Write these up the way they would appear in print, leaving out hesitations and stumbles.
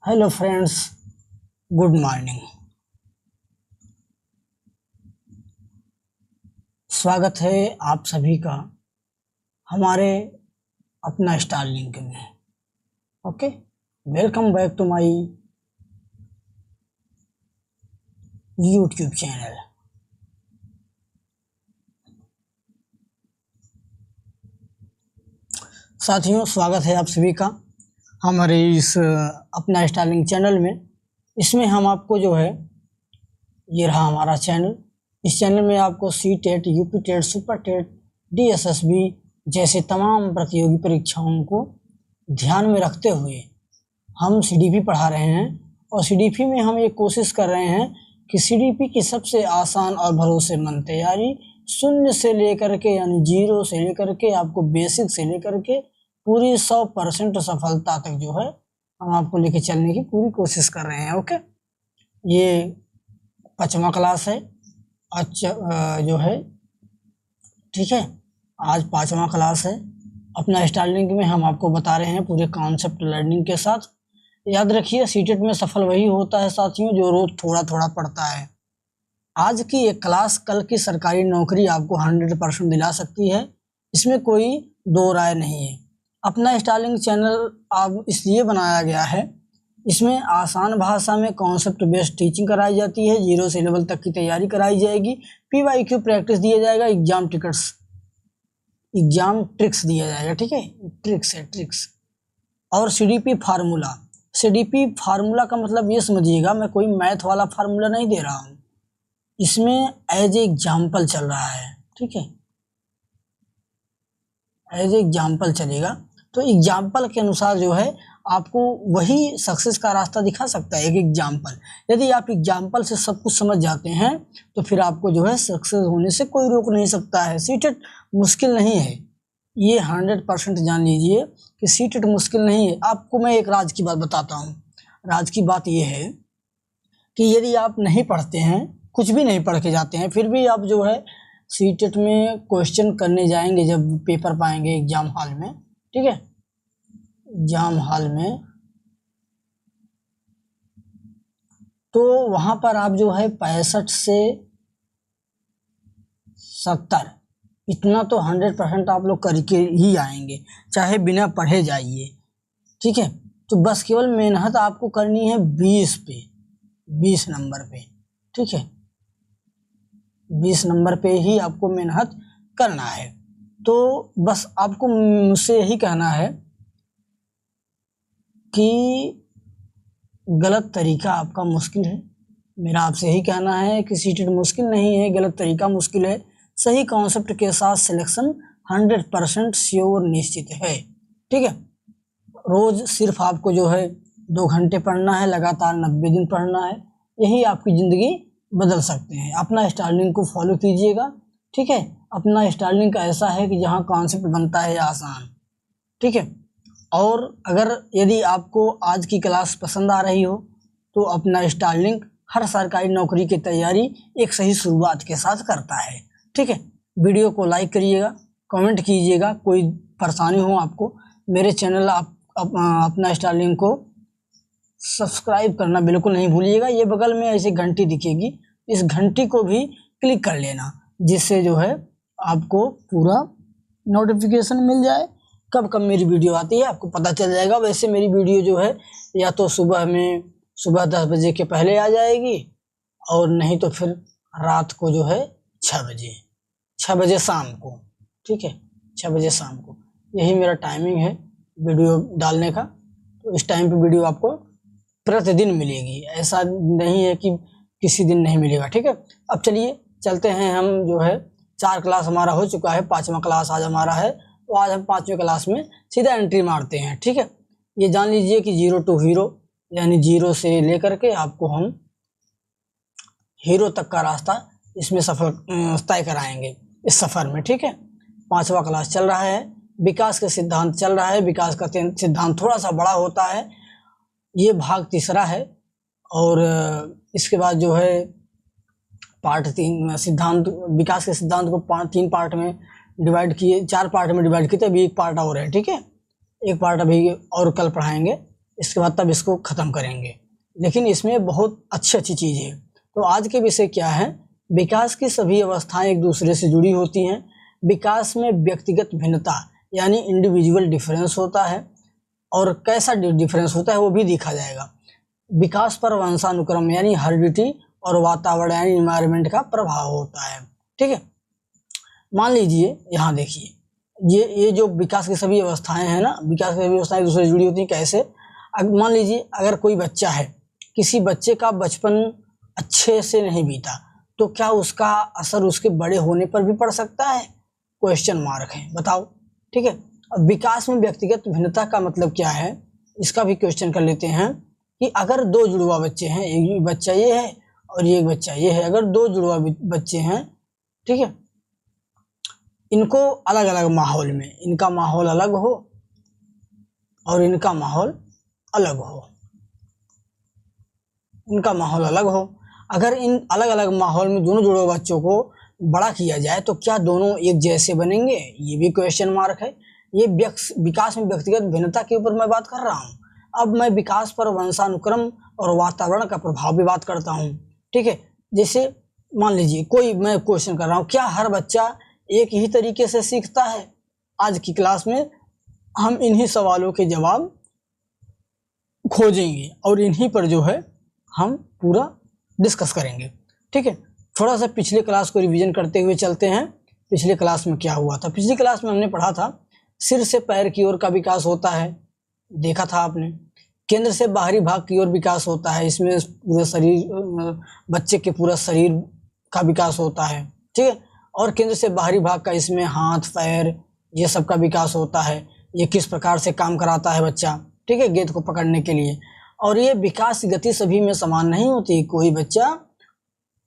Hello friends, good morning. स्वागत है आप सभी का हमारे अपना स्टार लिंक में। Okay, welcome back to my YouTube channel. साथियों, स्वागत है आप सभी का हमारे इस अपना स्टार लिंक चैनल में। इसमें हम आपको जो है, ये रहा हमारा चैनल। इस चैनल में आपको C TET, UP TET, super TET, DSSB जैसे तमाम प्रतियोगी परीक्षाओं को ध्यान में रखते हुए हम CDP पढ़ा रहे हैं। और CDP में हम ये कोशिश कर रहे हैं कि CDP की सबसे आसान और भरोसेमंद तैयारी, शून्य से लेकर के यानी 0 से लेकर के आपको बेसिक से लेकर के पूरी 100% सफलता तक जो है हम आपको लेके चलने की पूरी कोशिश कर रहे हैं। ओके, ये 5वां क्लास है आज जो है, ठीक है। आज 5वां क्लास है। अपना स्टार लिंक में हम आपको बता रहे हैं पूरे कॉन्सेप्ट लर्निंग के साथ। याद रखिए, सीटेट में सफल वही होता है साथियों जो रोज थोड़ा थोड़ा पढ़ता है। आज की एक क्लास कल की सरकारी नौकरी आपको 100% दिला सकती है, इसमें कोई दो राय नहीं है। अपना स्टार लिंक चैनल अब इसलिए बनाया गया है, इसमें आसान भाषा में कॉन्सेप्ट बेस्ड टीचिंग कराई जाती है। 0 से लेवल तक की तैयारी कराई जाएगी। PYQ प्रैक्टिस दिया जाएगा, एग्जाम ट्रिक्स दिया जाएगा, ठीक है। ट्रिक्स और CDP फार्मूला का मतलब ये समझिएगा, मैं कोई मैथ वाला फार्मूला नहीं दे रहा हूँ, इसमें एज एग्जाम्पल चल रहा है, ठीक है। एज एग्जाम्पल चलेगा, तो एग्जाम्पल के अनुसार जो है आपको वही सक्सेस का रास्ता दिखा सकता है। एक एग्जाम्पल, यदि आप एग्जाम्पल से सब कुछ समझ जाते हैं तो फिर आपको जो है सक्सेस होने से कोई रोक नहीं सकता है। सीटेट मुश्किल नहीं है, ये 100% जान लीजिए कि सीटेट मुश्किल नहीं है। आपको मैं एक राज की बात बताता हूँ। राज की बात ये है कि यदि आप नहीं पढ़ते हैं, कुछ भी नहीं पढ़ के जाते हैं, फिर भी आप जो है सीटेट में क्वेश्चन करने जाएंगे, जब पेपर पाएंगे एग्जाम हॉल में, ठीक है, एग्जाम हॉल में, तो वहां पर आप जो है 65 से 70 इतना तो 100% आप लोग करके ही आएंगे, चाहे बिना पढ़े जाइए, ठीक है। तो बस केवल मेहनत आपको करनी है 20 नंबर पे, ठीक है। 20 नंबर पे ही आपको मेहनत करना है। तो बस आपको मुझसे यही कहना है कि गलत तरीका आपका मुश्किल है। मेरा आपसे यही कहना है कि सीटेट मुश्किल नहीं है, गलत तरीका मुश्किल है। सही कॉन्सेप्ट के साथ सिलेक्शन 100% श्योर निश्चित है, ठीक है। रोज सिर्फ आपको जो है 2 घंटे पढ़ना है, लगातार 90 दिन पढ़ना है, यही आपकी ज़िंदगी बदल सकते हैं। अपना स्टार लिंक को फॉलो कीजिएगा, ठीक है। अपना स्टार लिंक ऐसा है कि जहाँ कॉन्सेप्ट बनता है आसान, ठीक है। और अगर यदि आपको आज की क्लास पसंद आ रही हो तो अपना स्टार लिंक हर सरकारी नौकरी की तैयारी एक सही शुरुआत के साथ करता है, ठीक है। वीडियो को लाइक करिएगा, कमेंट कीजिएगा। कोई परेशानी हो आपको, मेरे चैनल अपना स्टार लिंक को सब्सक्राइब करना बिल्कुल नहीं भूलिएगा। ये बगल में ऐसी घंटी दिखेगी, इस घंटी को भी क्लिक कर लेना, जिससे जो है आपको पूरा नोटिफिकेशन मिल जाए। कब कब मेरी वीडियो आती है आपको पता चल जाएगा। वैसे मेरी वीडियो जो है या तो सुबह 10 बजे के पहले आ जाएगी, और नहीं तो फिर रात को जो है 6 बजे शाम को, ठीक है, 6 बजे शाम को। यही मेरा टाइमिंग है वीडियो डालने का। तो इस टाइम पे वीडियो आपको प्रतिदिन मिलेगी, ऐसा नहीं है कि किसी दिन नहीं मिलेगा, ठीक है। अब चलिए चलते हैं, हम जो है 4 क्लास हमारा हो चुका है, 5वां क्लास आज हमारा है। तो आज हम 5वें क्लास में सीधा एंट्री मारते हैं, ठीक है। ये जान लीजिए कि 0 to हीरो, यानी 0 से लेकर के आपको हम हीरो तक का रास्ता इसमें सफल तय कराएंगे इस सफ़र में, ठीक है। 5वां क्लास चल रहा है, विकास का सिद्धांत चल रहा है। विकास का सिद्धांत थोड़ा सा बड़ा होता है, ये भाग 3रा है। और इसके बाद जो है पार्ट 3 सिद्धांत, विकास के सिद्धांत को 3 पार्ट में डिवाइड किए, 4 पार्ट में डिवाइड किए थे। अभी एक पार्ट और है, ठीक है। एक पार्ट अभी और कल पढ़ाएंगे, इसके बाद तब इसको ख़त्म करेंगे। लेकिन इसमें बहुत अच्छी अच्छी चीज़ है। तो आज के विषय क्या है, विकास की सभी अवस्थाएं एक दूसरे से जुड़ी होती हैं। विकास में व्यक्तिगत भिन्नता यानी इंडिविजुअल डिफरेंस होता है, और कैसा डिफरेंस होता है वो भी देखा जाएगा। विकास पर वंशानुक्रम यानी हेरिडिटी और वातावरण यानी इन्वायरमेंट का प्रभाव होता है। ठीक है, मान लीजिए यहाँ देखिए, ये जो विकास की सभी अवस्थाएं हैं ना, विकास की सभी अवस्थाएं एक दूसरे से जुड़ी होती हैं। कैसे? मान लीजिए अगर कोई बच्चा है, किसी बच्चे का बचपन अच्छे से नहीं बीता, तो क्या उसका असर उसके बड़े होने पर भी पड़ सकता है? क्वेश्चन मार्क है, बताओ। ठीक है, अब विकास में व्यक्तिगत भिन्नता का मतलब क्या है, इसका भी क्वेश्चन कर लेते हैं कि अगर दो जुड़वा बच्चे हैं, एक बच्चा ये है और एक बच्चा ये है, अगर दो जुड़वा बच्चे हैं, ठीक है, इनको अलग अलग माहौल में, इनका माहौल अलग हो और इनका माहौल अलग हो, इनका माहौल अलग हो, अगर इन अलग अलग माहौल में दोनों जुड़े बच्चों को बड़ा किया जाए तो क्या दोनों एक जैसे बनेंगे? ये भी क्वेश्चन मार्क है। ये विकास में व्यक्तिगत भिन्नता के ऊपर मैं बात कर रहा हूँ। अब मैं विकास पर वंशानुक्रम और वातावरण का प्रभाव भी बात करता हूँ। ठीक है, जैसे मान लीजिए कोई, मैं क्वेश्चन कर रहा हूँ, क्या हर बच्चा एक ही तरीके से सीखता है? आज की क्लास में हम इन्हीं सवालों के जवाब खोजेंगे और इन्हीं पर जो है हम पूरा डिस्कस करेंगे। ठीक है, थोड़ा सा पिछले क्लास को रिवीजन करते हुए चलते हैं। पिछले क्लास में क्या हुआ था? पिछली क्लास में हमने पढ़ा था सिर से पैर की ओर का विकास होता है, देखा था आपने। केंद्र से बाहरी भाग की ओर विकास होता है, इसमें पूरे शरीर, बच्चे के पूरा शरीर का विकास होता है। ठीक है, और केंद्र से बाहरी भाग का, इसमें हाथ पैर ये सब का विकास होता है। ये किस प्रकार से काम कराता है बच्चा, ठीक है, गेंद को पकड़ने के लिए। और ये विकास की गति सभी में समान नहीं होती। कोई बच्चा,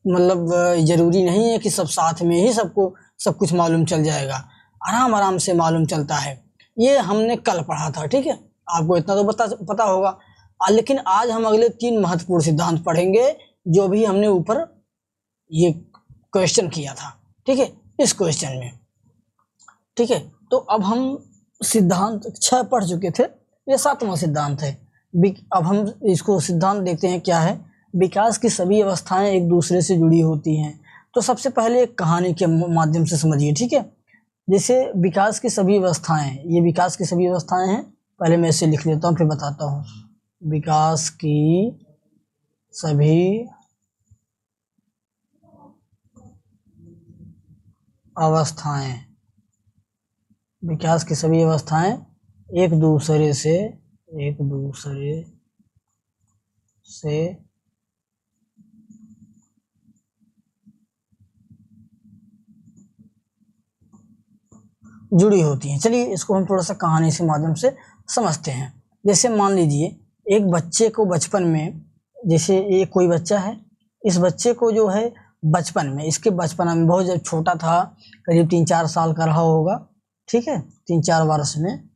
मतलब जरूरी नहीं है कि सब साथ में ही सबको सब कुछ मालूम चल जाएगा, आराम आराम से मालूम चलता है। ये हमने कल पढ़ा था। ठीक है, आपको इतना तो पता होगा। लेकिन आज हम अगले 3 महत्वपूर्ण सिद्धांत पढ़ेंगे जो भी हमने ऊपर ये क्वेश्चन किया था। ठीक है, इस क्वेश्चन में। ठीक है, तो अब हम सिद्धांत 6 पढ़ चुके थे, ये 7वां सिद्धांत है। अब हम इसको सिद्धांत देखते हैं क्या है। विकास की सभी अवस्थाएं एक दूसरे से जुड़ी होती हैं। तो सबसे पहले एक कहानी के माध्यम से समझिए। ठीक है, जैसे विकास की सभी अवस्थाएं, ये विकास की सभी अवस्थाएं हैं। पहले मैं इसे लिख लेता हूँ फिर बताता हूँ। विकास की सभी अवस्थाएं, विकास की सभी अवस्थाएं एक दूसरे से जुड़ी होती हैं। चलिए इसको हम थोड़ा सा कहानी के माध्यम से समझते हैं। जैसे मान लीजिए एक बच्चे को बचपन में, जैसे ये कोई बच्चा है, इस बच्चे को जो है बचपन में, इसके बचपन में बहुत जब छोटा था, करीब 3-4 साल का रहा होगा। ठीक है, 3-4 वर्ष में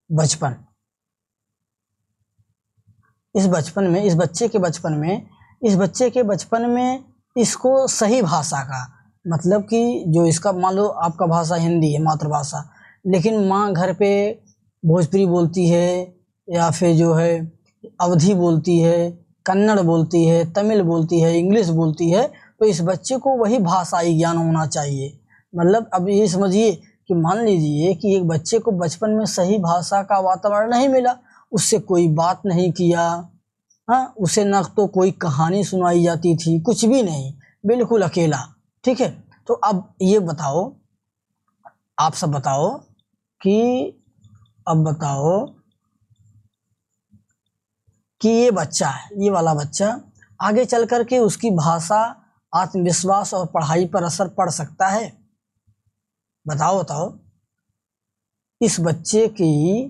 बचपन, इस बच्चे के बचपन में इसको सही भाषा का, मतलब कि जो इसका, मान लो आपका भाषा हिंदी है मातृभाषा, लेकिन माँ घर पे भोजपुरी बोलती है, या फिर जो है अवधी बोलती है, कन्नड़ बोलती है, तमिल बोलती है, इंग्लिश बोलती है, तो इस बच्चे को वही भाषाई ज्ञान होना चाहिए। मतलब अब ये समझिए कि मान लीजिए कि एक बच्चे को बचपन में सही भाषा का वातावरण नहीं मिला, उससे कोई बात नहीं किया, हाँ, उसे न तो कोई कहानी सुनाई जाती थी, कुछ भी नहीं, बिल्कुल अकेला। ठीक है, तो अब ये बताओ, आप सब बताओ कि, अब बताओ कि ये बच्चा है, ये वाला बच्चा आगे चल कर के उसकी भाषा, आत्मविश्वास और पढ़ाई पर असर पड़ सकता है? बताओ। इस बच्चे की,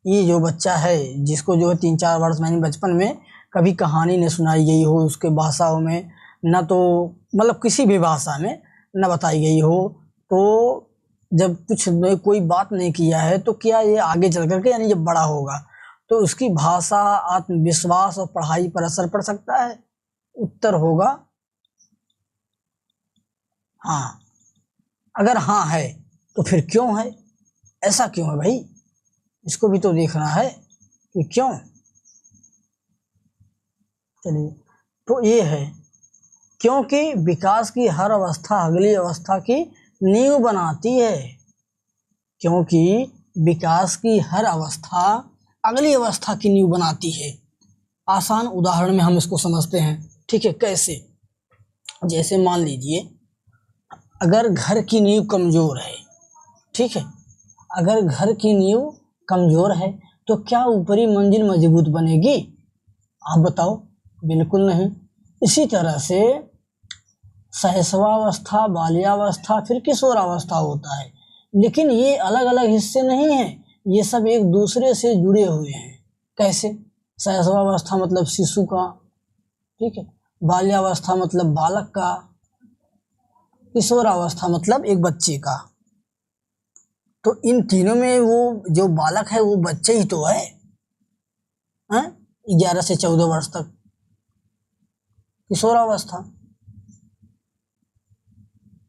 ये जो बच्चा है जिसको जो है 3-4 वर्ष में बचपन में कभी कहानी न सुनाई गई हो, उसके भाषाओं में न तो, मतलब किसी भी भाषा में न बताई गई हो, तो जब कुछ कोई बात नहीं किया है, तो क्या ये आगे चल करके, यानी जब बड़ा होगा तो उसकी भाषा, आत्मविश्वास और पढ़ाई पर असर पड़ सकता है? उत्तर होगा हाँ। अगर हाँ है तो फिर क्यों है, ऐसा क्यों है भाई, इसको भी तो देखना है। कि क्यों? चलिए, तो ये है क्योंकि विकास की हर अवस्था अगली अवस्था की नींव बनाती है। क्योंकि विकास की हर अवस्था अगली अवस्था की नींव बनाती है। आसान उदाहरण में हम इसको समझते हैं, ठीक है? कैसे? जैसे मान लीजिए अगर घर की नींव कमजोर है, ठीक है, अगर घर की नींव कमजोर है तो क्या ऊपरी मंजिल मजबूत बनेगी? आप बताओ, बिल्कुल नहीं। इसी तरह से शैशवावस्था, बाल्यावस्था, फिर किशोरावस्था होता है, लेकिन ये अलग अलग हिस्से नहीं हैं, ये सब एक दूसरे से जुड़े हुए हैं। कैसे? शैशवावस्था मतलब शिशु का, ठीक है, बाल्यावस्था मतलब बालक का, किशोरावस्था मतलब एक बच्चे का। तो इन तीनों में वो जो बालक है वो बच्चे ही तो है, 11 से 14 वर्ष तक किशोरावस्था,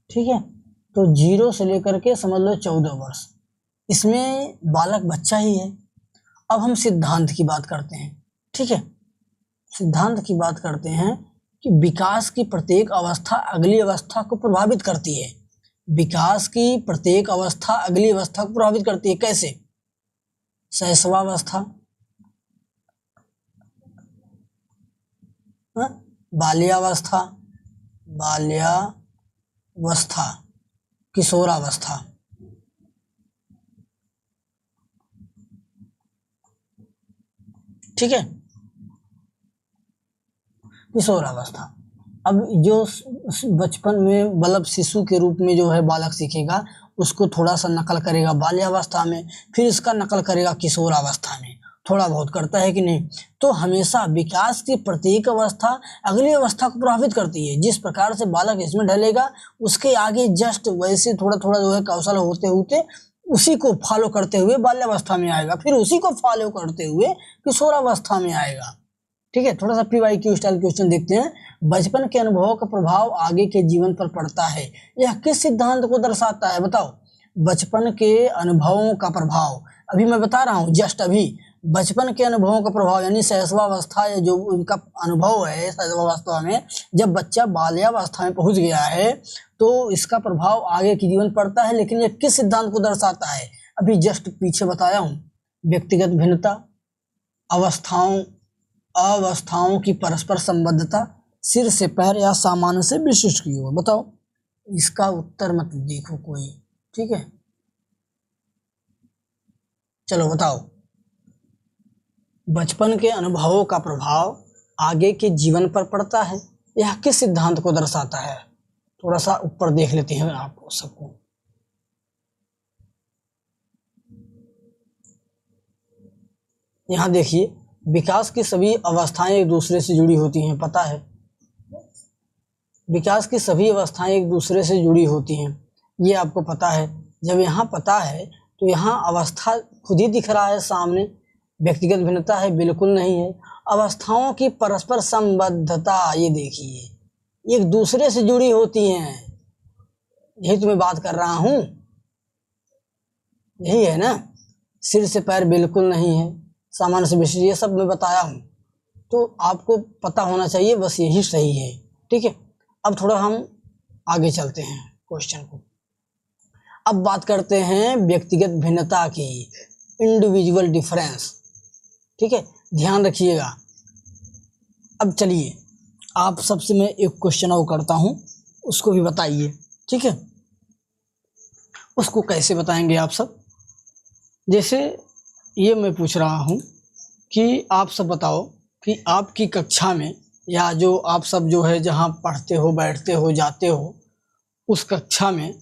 ठीक है। तो 0 से लेकर के समझ लो 14 वर्ष, इसमें बालक बच्चा ही है। अब हम सिद्धांत की बात करते हैं, ठीक है। सिद्धांत की बात करते हैं कि विकास की प्रत्येक अवस्था अगली अवस्था को प्रभावित करती है। विकास की प्रत्येक अवस्था अगली अवस्था को प्रभावित करती है। कैसे? शैशवावस्था, बाल्यावस्था, बाल्यावस्था, किशोरावस्था, ठीक है, किशोरावस्था। अब जो बचपन में मतलब शिशु के रूप में जो है बालक सीखेगा, उसको थोड़ा सा नकल करेगा बाल्यावस्था में, फिर इसका नकल करेगा किशोरावस्था में, थोड़ा बहुत करता है कि नहीं? तो हमेशा विकास की प्रत्येक अवस्था अगली अवस्था को प्रभावित करती है। जिस प्रकार से बालक इसमें ढलेगा, उसके आगे जस्ट वैसे थोड़ा थोड़ा जो है कौशल होते होते उसी को फॉलो करते हुए बाल्यावस्था में आएगा, फिर उसी को फॉलो करते हुए किशोरावस्था में आएगा, ठीक है। थोड़ा सा PYQ स्टाइल क्वेश्चन देखते हैं। बचपन के अनुभवों का प्रभाव आगे के जीवन पर पड़ता है, यह किस सिद्धांत को दर्शाता है? बताओ। बचपन के अनुभवों का प्रभाव, अभी मैं बता रहा हूँ जस्ट अभी, बचपन के अनुभवों का प्रभाव यानी शैशवावस्था या जो उनका अनुभव है शैशवावस्था में, जब बच्चा बाल्यावस्था में पहुंच गया है तो इसका प्रभाव आगे के जीवन पड़ता है। लेकिन यह किस सिद्धांत को दर्शाता है? अभी जस्ट पीछे बताया हूँ, व्यक्तिगत भिन्नता, अवस्थाओं की परस्पर संबद्धता, सिर से पैर या सामान्य से विशिष्ट की ओर। बताओ, इसका उत्तर मत देखो कोई, ठीक है। चलो बताओ, बचपन के अनुभवों का प्रभाव आगे के जीवन पर पड़ता है, यह किस सिद्धांत को दर्शाता है? थोड़ा सा ऊपर देख लेते हैं आप सबको। यहाँ देखिए, विकास की सभी अवस्थाएं एक दूसरे से जुड़ी होती हैं, पता है? विकास की सभी अवस्थाएं एक दूसरे से जुड़ी होती हैं, ये आपको पता है। जब यहाँ पता है तो यहाँ अवस्था खुद ही दिख रहा है सामने। व्यक्तिगत भिन्नता है, बिल्कुल नहीं है। अवस्थाओं की परस्पर संबद्धता, ये देखिए एक दूसरे से जुड़ी होती हैं, यही तो मैं बात कर रहा हूँ, यही है ना। सिर से पैर बिल्कुल नहीं है, सामान्य से विशेष, ये सब मैं बताया हूँ, तो आपको पता होना चाहिए, बस यही सही है, ठीक है। अब थोड़ा हम आगे चलते हैं क्वेश्चन को। अब बात करते हैं व्यक्तिगत भिन्नता की, इंडिविजुअल डिफरेंस, ठीक है, ध्यान रखिएगा। अब चलिए, आप सबसे मैं एक क्वेश्चन और करता हूँ, उसको भी बताइए, ठीक है। उसको कैसे बताएंगे आप सब? जैसे ये मैं पूछ रहा हूँ कि आप सब बताओ कि आपकी कक्षा में या जो आप सब जो है जहाँ पढ़ते हो, बैठते हो, जाते हो, उस कक्षा में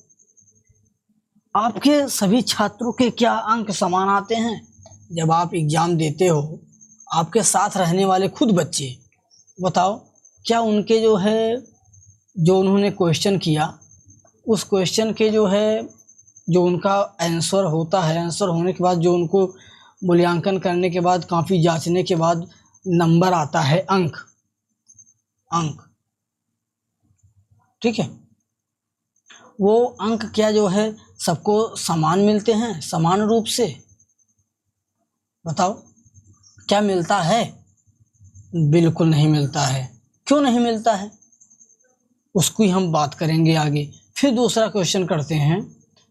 आपके सभी छात्रों के क्या अंक समान आते हैं? जब आप एग्ज़ाम देते हो, आपके साथ रहने वाले खुद बच्चे, बताओ क्या उनके जो है जो उन्होंने क्वेश्चन किया, उस क्वेश्चन के जो है जो उनका आंसर होता है, आंसर होने के बाद जो उनको मूल्यांकन करने के बाद काफ़ी जांचने के बाद नंबर आता है, अंक, ठीक है, वो अंक क्या जो है सबको समान मिलते हैं, समान रूप से? बताओ। क्या मिलता है? बिल्कुल नहीं मिलता है। क्यों नहीं मिलता है उसकी हम बात करेंगे आगे। फिर दूसरा क्वेश्चन करते हैं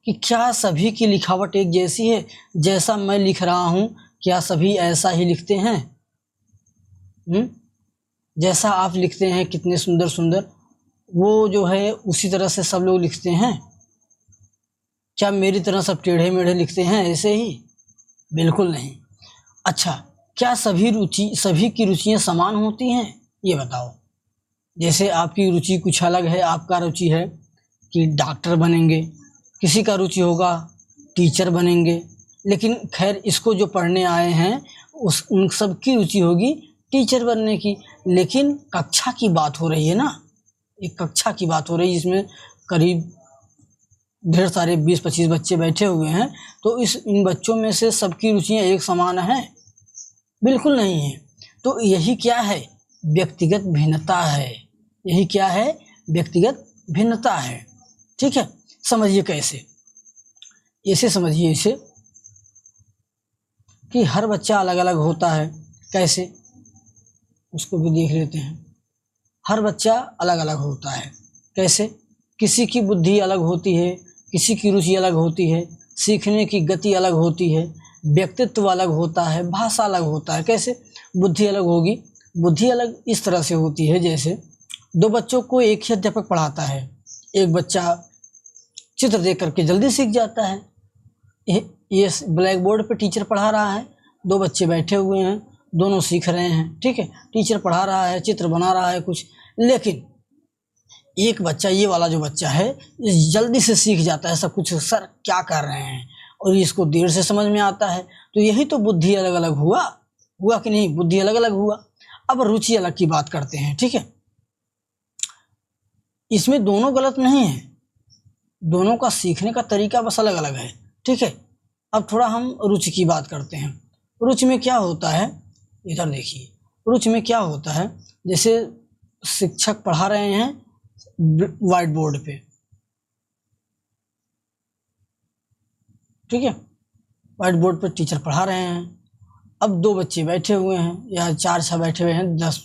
कि क्या सभी की लिखावट एक जैसी है? जैसा मैं लिख रहा हूँ क्या सभी ऐसा ही लिखते हैं? जैसा आप लिखते हैं कितने सुंदर सुंदर, वो जो है उसी तरह से सब लोग लिखते हैं? क्या मेरी तरह सब टेढ़े मेढ़े लिखते हैं ऐसे ही? बिल्कुल नहीं। अच्छा, क्या सभी की रुचियाँ समान होती हैं? ये बताओ। जैसे आपकी रुचि कुछ अलग है, आपका रुचि है कि डॉक्टर बनेंगे, किसी का रुचि होगा टीचर बनेंगे, लेकिन खैर इसको जो पढ़ने आए हैं उन सब की रुचि होगी टीचर बनने की। लेकिन कक्षा की बात हो रही है ना, एक कक्षा की बात हो रही है जिसमें करीब ढेर सारे 20-25 बच्चे बैठे हुए हैं, तो इन बच्चों में से सबकी रुचियाँ एक समान हैं? बिल्कुल नहीं है। तो यही क्या है? व्यक्तिगत भिन्नता है। यही क्या है? व्यक्तिगत भिन्नता है। ठीक है, समझिए कैसे। ऐसे समझिए इसे कि हर बच्चा अलग अलग होता है। कैसे, उसको भी देख लेते हैं। हर बच्चा अलग अलग होता है। कैसे? किसी की बुद्धि अलग होती है, किसी की रुचि अलग होती है, सीखने की गति अलग होती है, व्यक्तित्व अलग होता है, भाषा अलग होता है। कैसे बुद्धि अलग होगी? बुद्धि अलग इस तरह से होती है जैसे दो बच्चों को एक ही अध्यापक पढ़ाता है। एक बच्चा चित्र देख करके जल्दी सीख जाता है। ये ब्लैक बोर्ड पे टीचर पढ़ा रहा है, दो बच्चे बैठे हुए हैं, दोनों सीख रहे हैं। ठीक है, टीचर पढ़ा रहा है, चित्र बना रहा है कुछ, लेकिन एक बच्चा, ये वाला जो बच्चा है, ये जल्दी से सीख जाता है सब कुछ। सर क्या कर रहे हैं, और इसको देर से समझ में आता है। तो यही तो बुद्धि अलग अलग हुआ कि नहीं? बुद्धि अलग अलग हुआ। अब रुचि अलग की बात करते हैं। ठीक है, इसमें दोनों गलत नहीं है, दोनों का सीखने का तरीका बस अलग अलग है। ठीक है, अब थोड़ा हम रुचि की बात करते हैं। रुचि में क्या होता है, इधर देखिए। रुचि में क्या होता है, जैसे शिक्षक पढ़ा रहे हैं व्हाइट बोर्ड पे। ठीक है, व्हाइट बोर्ड पे टीचर पढ़ा रहे हैं। अब दो बच्चे बैठे हुए हैं, या 4-6 बैठे हुए हैं, 10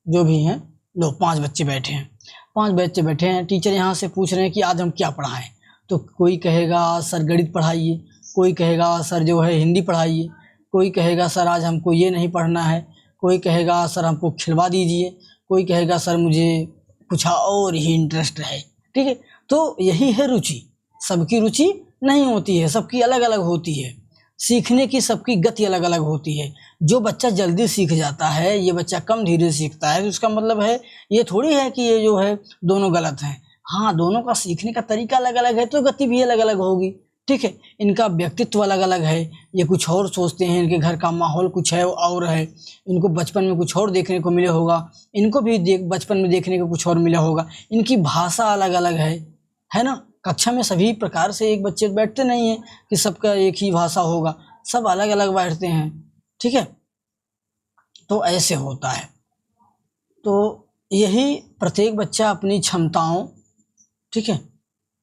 जो भी हैं, 5 बच्चे बैठे हैं। 5 बच्चे बैठे हैं, टीचर यहाँ से पूछ रहे हैं कि आज हम क्या पढ़ाएं। तो कोई कहेगा सर गणित पढ़ाइए, कोई कहेगा सर जो है हिंदी पढ़ाइए, कोई कहेगा सर आज हमको ये नहीं पढ़ना है, कोई कहेगा सर हमको खिलवा दीजिए, कोई कहेगा सर मुझे कुछ और ही इंटरेस्ट है। ठीक है, तो यही है रुचि। सबकी रुचि नहीं होती है, सबकी अलग अलग होती है। सीखने की सबकी गति अलग अलग होती है। जो बच्चा जल्दी सीख जाता है, ये बच्चा कम धीरे सीखता है, तो इसका मतलब है ये थोड़ी है कि ये जो है दोनों गलत हैं। हाँ, दोनों का सीखने का तरीका अलग अलग है तो गति भी अलग अलग होगी। ठीक है, इनका व्यक्तित्व अलग अलग है, ये कुछ और सोचते हैं, इनके घर का माहौल कुछ है और है, इनको बचपन में कुछ और देखने को मिला होगा, इनको भी बचपन में देखने को कुछ और मिला होगा। इनकी भाषा अलग अलग है ना। कक्षा में सभी प्रकार से एक बच्चे बैठते नहीं हैं कि सबका एक ही भाषा होगा, सब अलग अलग बैठते हैं। ठीक है, तो ऐसे होता है। तो यही प्रत्येक बच्चा अपनी क्षमताओं, ठीक है,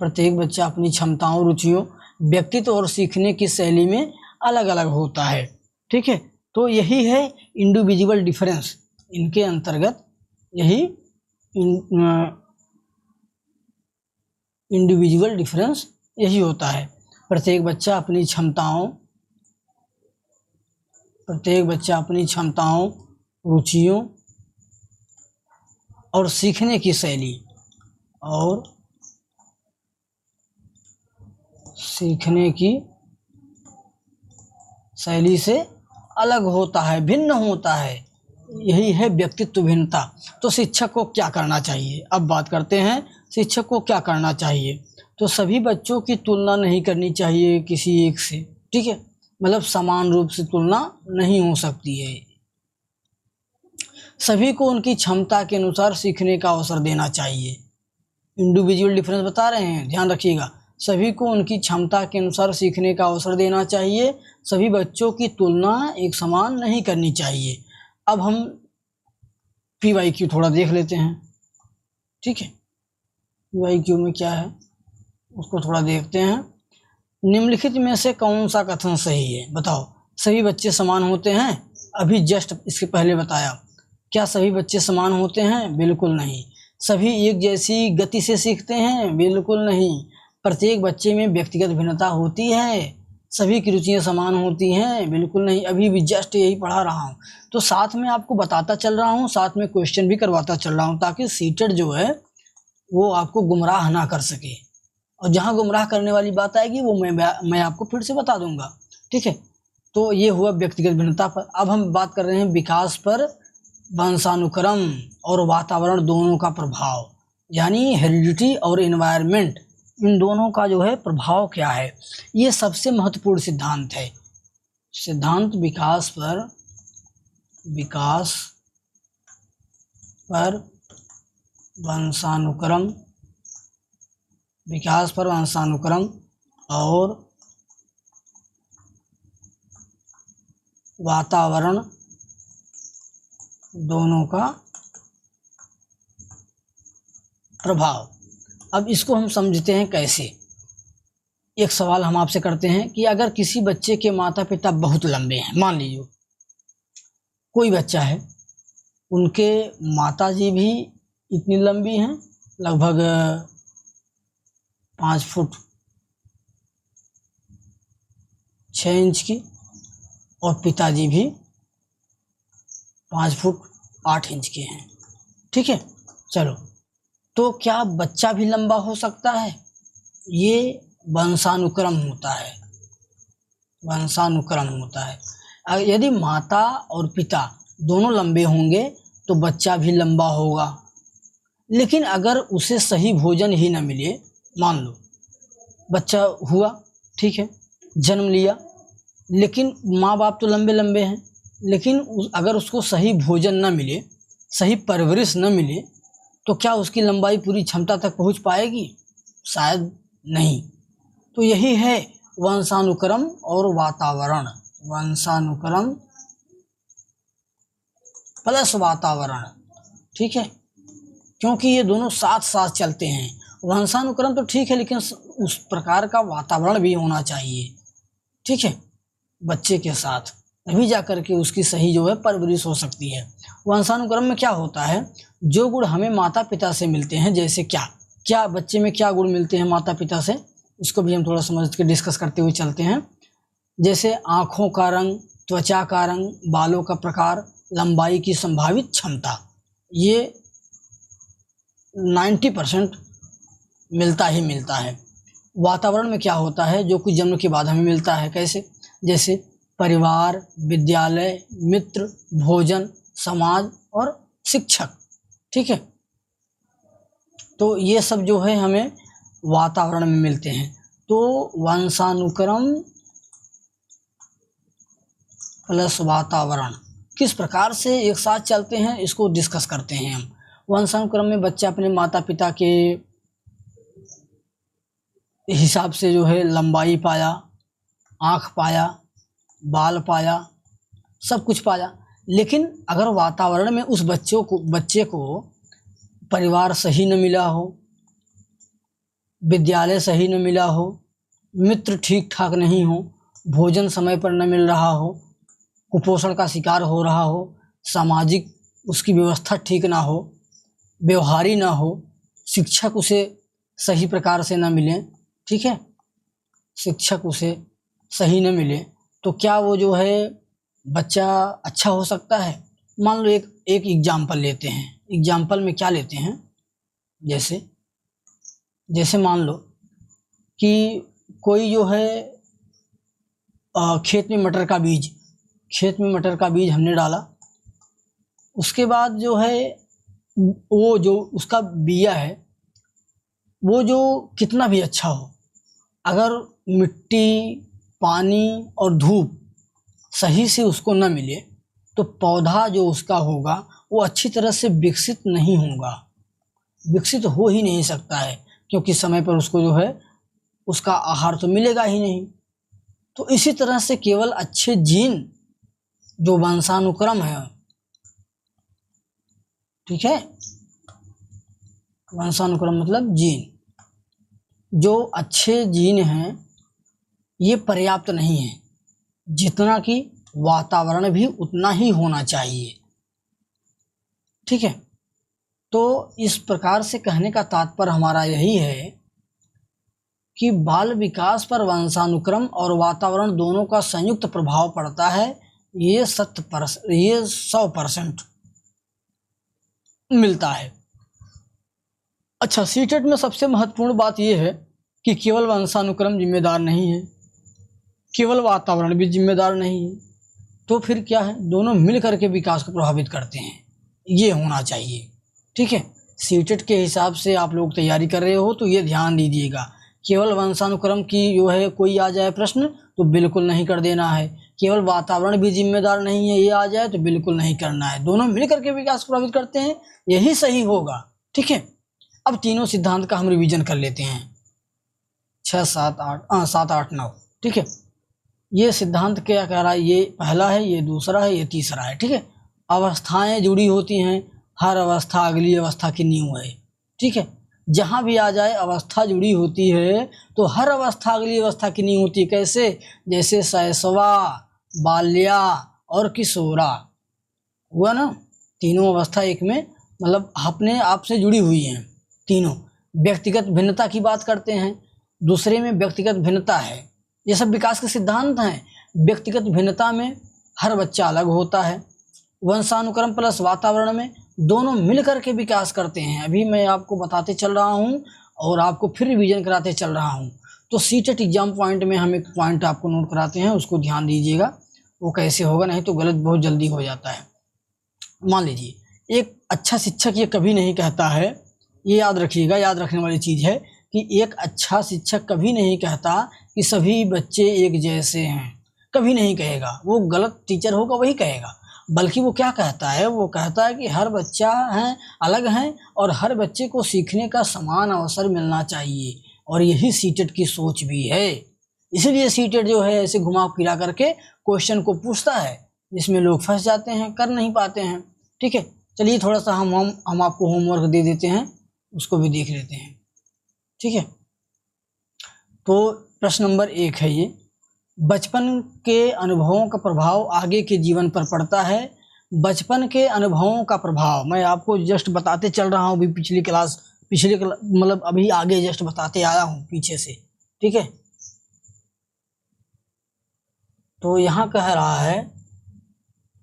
प्रत्येक बच्चा अपनी क्षमताओं, रुचियों, व्यक्तित्व और सीखने की शैली में अलग अलग होता है। ठीक है, तो यही है इंडिविजुअल डिफरेंस। इनके अंतर्गत यही इंडिविजुअल डिफरेंस यही होता है। प्रत्येक बच्चा अपनी क्षमताओं, रुचियों और सीखने की शैली से अलग होता है, भिन्न होता है। यही है व्यक्तित्व भिन्नता। तो शिक्षक को क्या करना चाहिए? अब बात करते हैं शिक्षक को क्या करना चाहिए। तो सभी बच्चों की तुलना नहीं करनी चाहिए किसी एक से। ठीक है, मतलब समान रूप से तुलना नहीं हो सकती है। सभी को उनकी क्षमता के अनुसार सीखने का अवसर देना चाहिए। इंडिविजुअल डिफरेंस बता रहे हैं, ध्यान रखिएगा। सभी को उनकी क्षमता के अनुसार सीखने का अवसर देना चाहिए। सभी बच्चों की तुलना एक समान नहीं करनी चाहिए। अब हम PYQ थोड़ा देख लेते हैं। ठीक है, PYQ में क्या है उसको थोड़ा देखते हैं। निम्नलिखित में से कौन सा कथन सही है? बताओ। सभी बच्चे समान होते हैं? अभी जस्ट इसके पहले बताया। क्या सभी बच्चे समान होते हैं? बिल्कुल नहीं। सभी एक जैसी गति से सीखते हैं? बिल्कुल नहीं। प्रत्येक बच्चे में व्यक्तिगत भिन्नता होती है। सभी की रुचियाँ समान होती हैं? बिल्कुल नहीं। अभी भी जस्ट यही पढ़ा रहा हूँ, तो साथ में आपको बताता चल रहा हूँ, साथ में क्वेश्चन भी करवाता चल रहा हूँ, ताकि सीटेट जो है वो आपको गुमराह ना कर सके। और जहाँ गुमराह करने वाली बात आएगी वो मैं आपको फिर से बता दूंगा। ठीक है, तो ये हुआ व्यक्तिगत भिन्नता पर। अब हम बात कर रहे हैं विकास पर वंशानुक्रम और वातावरण दोनों का प्रभाव, यानी हेरिडिटी और एनवायरनमेंट, इन दोनों का जो है प्रभाव क्या है। ये सबसे महत्वपूर्ण सिद्धांत है। सिद्धांत विकास पर वंशानुक्रम, विकास पर वंशानुक्रम और वातावरण दोनों का प्रभाव। अब इसको हम समझते हैं कैसे। एक सवाल हम आपसे करते हैं कि अगर किसी बच्चे के माता पिता बहुत लंबे हैं, मान लीजिए कोई बच्चा है, उनके माताजी भी इतनी लंबी हैं, लगभग 5 फुट 6 इंच की, और पिताजी भी 5 फुट 8 इंच के हैं। ठीक है, चलो, तो क्या बच्चा भी लंबा हो सकता है? ये वंशानुक्रम होता है, वंशानुक्रम होता है। यदि माता और पिता दोनों लंबे होंगे तो बच्चा भी लंबा होगा। लेकिन अगर उसे सही भोजन ही न मिले, मान लो बच्चा हुआ, ठीक है, जन्म लिया, लेकिन माँ बाप तो लंबे लंबे हैं, लेकिन अगर उसको सही भोजन न मिले, सही परवरिश न मिले, तो क्या उसकी लंबाई पूरी क्षमता तक पहुँच पाएगी? शायद नहीं। तो यही है वंशानुक्रम और वातावरण, वंशानुक्रम प्लस वातावरण। ठीक है, क्योंकि ये दोनों साथ साथ चलते हैं। वंशानुक्रम तो ठीक है, लेकिन उस प्रकार का वातावरण भी होना चाहिए, ठीक है, बच्चे के साथ, तभी जा कर के उसकी सही जो है परवरिश हो सकती है। वंशानुक्रम में क्या होता है, जो गुण हमें माता पिता से मिलते हैं, जैसे क्या बच्चे में क्या गुण मिलते हैं माता पिता से, इसको भी हम थोड़ा समझ के डिस्कस करते हुए चलते हैं। जैसे आँखों का रंग, त्वचा का रंग, बालों का प्रकार, लंबाई की संभावित क्षमता, ये 90% मिलता ही मिलता है। वातावरण में क्या होता है, जो कुछ जन्म के बाद हमें मिलता है, कैसे, जैसे परिवार, विद्यालय, मित्र, भोजन, समाज और शिक्षक। ठीक है, तो ये सब जो है हमें वातावरण में मिलते हैं। तो वंशानुक्रम प्लस वातावरण किस प्रकार से एक साथ चलते हैं, इसको डिस्कस करते हैं हम। वंशानुक्रम में बच्चा अपने माता पिता के हिसाब से जो है लंबाई पाया, आँख पाया, बाल पाया, सब कुछ पाया। लेकिन अगर वातावरण में उस बच्चे को परिवार सही न मिला हो, विद्यालय सही न मिला हो, मित्र ठीक ठाक नहीं हो, भोजन समय पर न मिल रहा हो, कुपोषण का शिकार हो रहा हो, सामाजिक उसकी व्यवस्था ठीक ना हो, व्यवहारी ना हो, शिक्षक उसे सही प्रकार से न मिले, ठीक है, शिक्षक उसे सही न मिले, तो क्या वो जो है बच्चा अच्छा हो सकता है? मान लो एक एग्जाम्पल लेते हैं। एग्जाम्पल में क्या लेते हैं, जैसे मान लो कि कोई जो है खेत में मटर का बीज हमने डाला, उसके बाद जो है वो जो उसका बिया है, वो जो कितना भी अच्छा हो, अगर मिट्टी, पानी और धूप सही से उसको न मिले, तो पौधा जो उसका होगा वो अच्छी तरह से विकसित नहीं होगा, विकसित हो ही नहीं सकता है, क्योंकि समय पर उसको जो है उसका आहार तो मिलेगा ही नहीं। तो इसी तरह से केवल अच्छे जीन, जो वंशानुक्रम है, ठीक है, वंशानुक्रम मतलब जीन, जो अच्छे जीन हैं ये पर्याप्त नहीं है, जितना कि वातावरण भी उतना ही होना चाहिए। ठीक है, तो इस प्रकार से कहने का तात्पर्य हमारा यही है कि बाल विकास पर वंशानुक्रम और वातावरण दोनों का संयुक्त प्रभाव पड़ता है। ये 100% मिलता है। अच्छा, सीटेट में सबसे महत्वपूर्ण बात यह है कि केवल वंशानुक्रम जिम्मेदार नहीं है, केवल वातावरण भी जिम्मेदार नहीं है, तो फिर क्या है, दोनों मिल करके विकास को प्रभावित करते हैं, ये होना चाहिए। ठीक है, सीटेट के हिसाब से आप लोग तैयारी कर रहे हो तो ये ध्यान दीजिएगा, केवल वंशानुक्रम की जो है कोई आ जाए प्रश्न तो बिल्कुल नहीं कर देना है, केवल वातावरण भी जिम्मेदार नहीं है ये आ जाए तो बिल्कुल नहीं करना है, दोनों मिल करके विकास को प्रभावित करते हैं, यही सही होगा। ठीक है, अब तीनों सिद्धांत का हम रिवीजन कर लेते हैं, 6, 7, 8, 9। ठीक है, ये सिद्धांत क्या कह रहा है, ये पहला है, ये दूसरा है, ये तीसरा है। ठीक है, अवस्थाएं जुड़ी होती हैं, हर अवस्था अगली अवस्था की नींव है। ठीक है, जहाँ भी आ जाए अवस्था जुड़ी होती है तो हर अवस्था अगली अवस्था की नींव होती है। कैसे, जैसे शैशवा, बाल्या और किशोरा हुआ ना, तीनों अवस्था एक में मतलब अपने आप से जुड़ी हुई हैं तीनों। व्यक्तिगत भिन्नता की बात करते हैं, दूसरे में व्यक्तिगत भिन्नता है, ये सब विकास के सिद्धांत हैं। व्यक्तिगत भिन्नता में हर बच्चा अलग होता है, वंशानुक्रम प्लस वातावरण में दोनों मिलकर के विकास करते हैं। अभी मैं आपको बताते चल रहा हूँ और आपको फिर रिवीजन कराते चल रहा हूँ। तो सीटेट एग्जाम पॉइंट में हम एक पॉइंट आपको नोट कराते हैं, उसको ध्यान दीजिएगा, वो कैसे होगा, नहीं तो गलत बहुत जल्दी हो जाता है। मान लीजिए एक अच्छा शिक्षक ये कभी नहीं कहता है, ये याद रखिएगा, याद रखने वाली चीज़ है कि एक अच्छा शिक्षक कभी नहीं कहता कि सभी बच्चे एक जैसे हैं, कभी नहीं कहेगा, वो गलत टीचर होगा वही कहेगा। बल्कि वो क्या कहता है, वो कहता है कि हर बच्चा है अलग है और हर बच्चे को सीखने का समान अवसर मिलना चाहिए, और यही सीटेट की सोच भी है। इसीलिए सीटेट जो है ऐसे घुमा फिरा करके क्वेश्चन को पूछता है, जिसमें लोग फंस जाते हैं, कर नहीं पाते हैं। ठीक है, चलिए थोड़ा सा हम आपको होमवर्क दे देते हैं, उसको भी देख लेते हैं। ठीक है, तो प्रश्न नंबर 1 है ये, बचपन के अनुभवों का प्रभाव आगे के जीवन पर पड़ता है। बचपन के अनुभवों का प्रभाव मैं आपको जस्ट बताते चल रहा हूँ, अभी पिछले मतलब अभी आगे जस्ट बताते आया हूँ पीछे से। ठीक है, तो यहाँ कह रहा है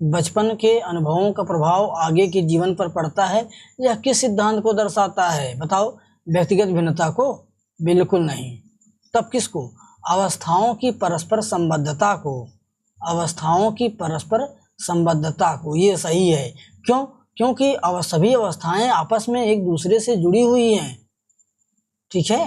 बचपन के अनुभवों का प्रभाव आगे के जीवन पर पड़ता है। यह किस सिद्धांत को दर्शाता है, बताओ? व्यक्तिगत भिन्नता को? बिल्कुल नहीं। तब किसको? अवस्थाओं की परस्पर संबद्धता को, अवस्थाओं की परस्पर संबद्धता को, ये सही है। क्यों? क्योंकि सभी अवस्थाएं आपस में एक दूसरे से जुड़ी हुई हैं। ठीक है,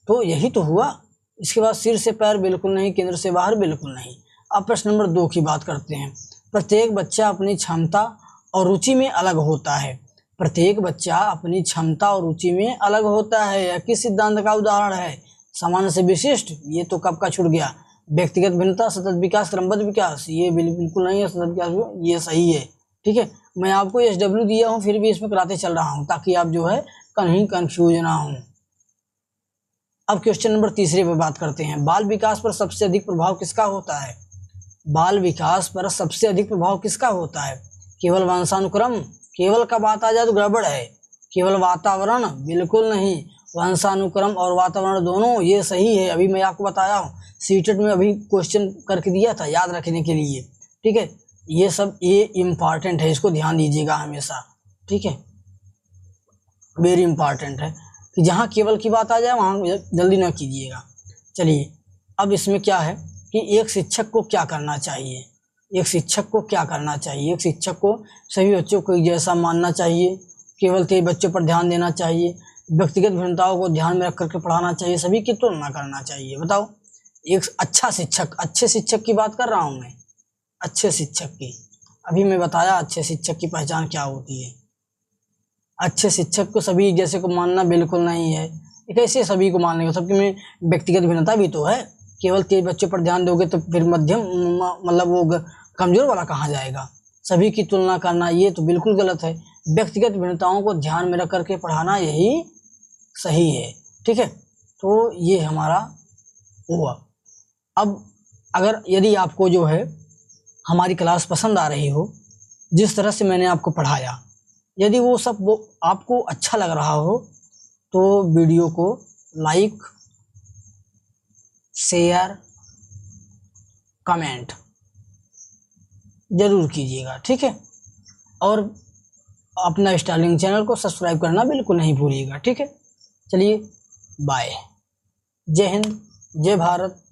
तो यही तो हुआ। इसके बाद सिर से पैर बिल्कुल नहीं, केंद्र से बाहर बिल्कुल नहीं। अब प्रश्न नंबर 2 की बात करते हैं। प्रत्येक बच्चा अपनी क्षमता और रुचि में अलग होता है। प्रत्येक बच्चा अपनी क्षमता और रुचि में अलग होता है। यह किस सिद्धांत का उदाहरण है? सामान्य से विशिष्ट, ये तो कब का छूट गया। व्यक्तिगत भिन्नता, सतत विकास, क्रमबद्ध विकास, ये बिल्कुल नहीं है। सतत विकास ये सही है। ठीक है, मैं आपको SW दिया हूँ, फिर भी इसमें कराते चल रहा हूँ ताकि आप जो है कहीं कंफ्यूज ना हो। अब क्वेश्चन नंबर 3 पर बात करते हैं। बाल विकास पर सबसे अधिक प्रभाव किसका होता है? बाल विकास पर सबसे अधिक प्रभाव किसका होता है? केवल वंशानुक्रम? केवल का बात आ जाए तो गड़बड़ है। केवल वातावरण? बिल्कुल नहीं। वंशानुक्रम और वातावरण दोनों, ये सही है। अभी मैं आपको बताया हूँ, सीटेट में अभी क्वेश्चन करके दिया था याद रखने के लिए। ठीक है, ये सब ये इम्पॉर्टेंट है, इसको ध्यान दीजिएगा हमेशा। ठीक है, वेरी इंपॉर्टेंट है कि जहाँ केवल की बात आ जाए वहाँ जल्दी ना कीजिएगा। चलिए, अब इसमें क्या है कि एक शिक्षक को क्या करना चाहिए? एक शिक्षक को क्या करना चाहिए? एक शिक्षक को सभी बच्चों को एक जैसा मानना चाहिए, केवल 3 बच्चों पर ध्यान देना चाहिए, व्यक्तिगत भिन्नताओं को ध्यान में रख करके पढ़ाना चाहिए, सभी की तुलना करना चाहिए। बताओ, एक अच्छा शिक्षक, अच्छे शिक्षक की बात कर रहा हूँ मैं, अच्छे शिक्षक की। अभी मैं बताया अच्छे शिक्षक की पहचान क्या होती है। अच्छे शिक्षक को सभी जैसे को मानना बिल्कुल नहीं है। कैसे सभी को मानने का? सबके में व्यक्तिगत भिन्नता भी तो है। केवल 3 बच्चों पर ध्यान दोगे तो फिर मध्यम मतलब वो कमजोर वाला कहाँ जाएगा? सभी की तुलना करना ये तो बिल्कुल गलत है। व्यक्तिगत भिन्नताओं को ध्यान में रख करके पढ़ाना यही सही है। ठीक है, तो ये हमारा हुआ। अब अगर यदि आपको जो है हमारी क्लास पसंद आ रही हो, जिस तरह से मैंने आपको पढ़ाया, यदि वो आपको अच्छा लग रहा हो तो वीडियो को लाइक, शेयर, कमेंट जरूर कीजिएगा, ठीक है। और अपना स्टारलिंक चैनल को सब्सक्राइब करना बिल्कुल नहीं भूलिएगा, ठीक है। चलिए बाय। जय हिंद, जय भारत।